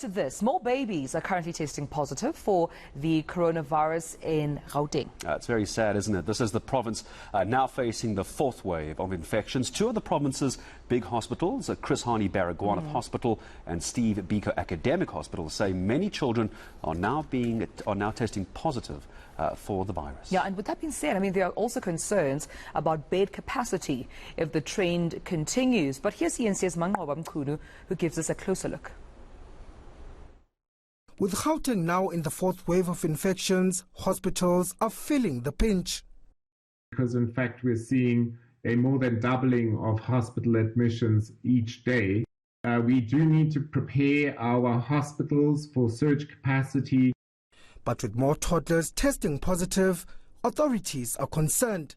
to this, more babies are currently testing positive for the coronavirus in Gauteng. It's very sad, isn't it? This is the province now facing the fourth wave of infections. Two of the province's big hospitals, Chris Hani Baragwanath Hospital and Steve Biko Academic Hospital, say many children are now testing positive for the virus. Yeah, and with that being said, I mean, there are also concerns about bed capacity if the trend continues. But here's eNCA's Manqoba Mchunu, who gives us a closer look. With Gauteng now in the fourth wave of infections, hospitals are feeling the pinch. Because in fact we're seeing a more than doubling of hospital admissions each day. We do need to prepare our hospitals for surge capacity. But with more toddlers testing positive, authorities are concerned.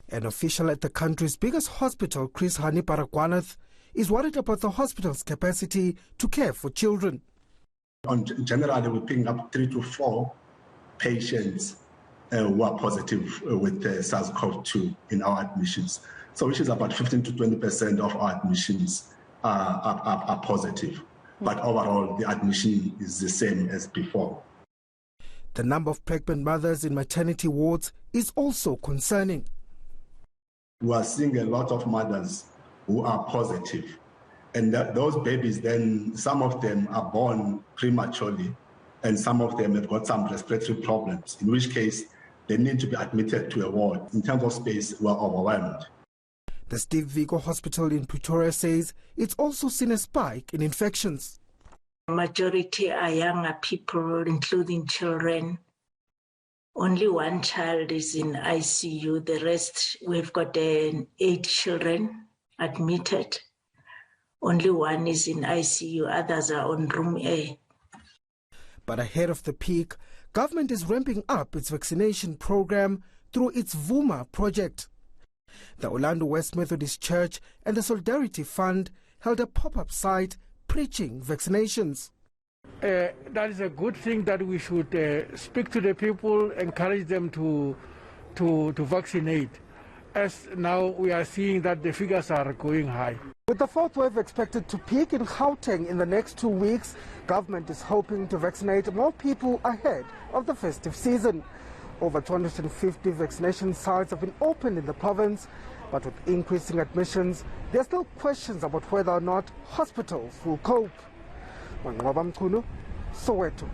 An official at the country's biggest hospital, Chris Hani Baragwanath, is worried about the hospital's capacity to care for children. Generally, we're picking up 3 to 4 patients who are positive with SARS-CoV-2 in our admissions. So which is about 15 to 20% of our admissions are positive. But overall, the admission is the same as before. The number of pregnant mothers in maternity wards is also concerning. We are seeing a lot of mothers who are positive. And those babies, then some of them are born prematurely and some of them have got some respiratory problems, in which case they need to be admitted to a ward. In terms of space, we are overwhelmed. The Steve Biko Hospital in Pretoria says it's also seen a spike in infections. Majority are younger people, including children. Only one child is in ICU. The rest, we've got 8 children admitted. Only one is in ICU, others are on room A. But ahead of the peak, government is ramping up its vaccination program through its Vuma project. The Orlando West Methodist Church and the Solidarity Fund held a pop-up site preaching vaccinations. That is a good thing that we should speak to the people, encourage them to vaccinate. As now we are seeing that the figures are going high. With the fourth wave expected to peak in Gauteng in the next 2 weeks, government is hoping to vaccinate more people ahead of the festive season. Over 250 vaccination sites have been opened in the province, but with increasing admissions, there are still questions about whether or not hospitals will cope. Manqoba Mchunu, Soweto.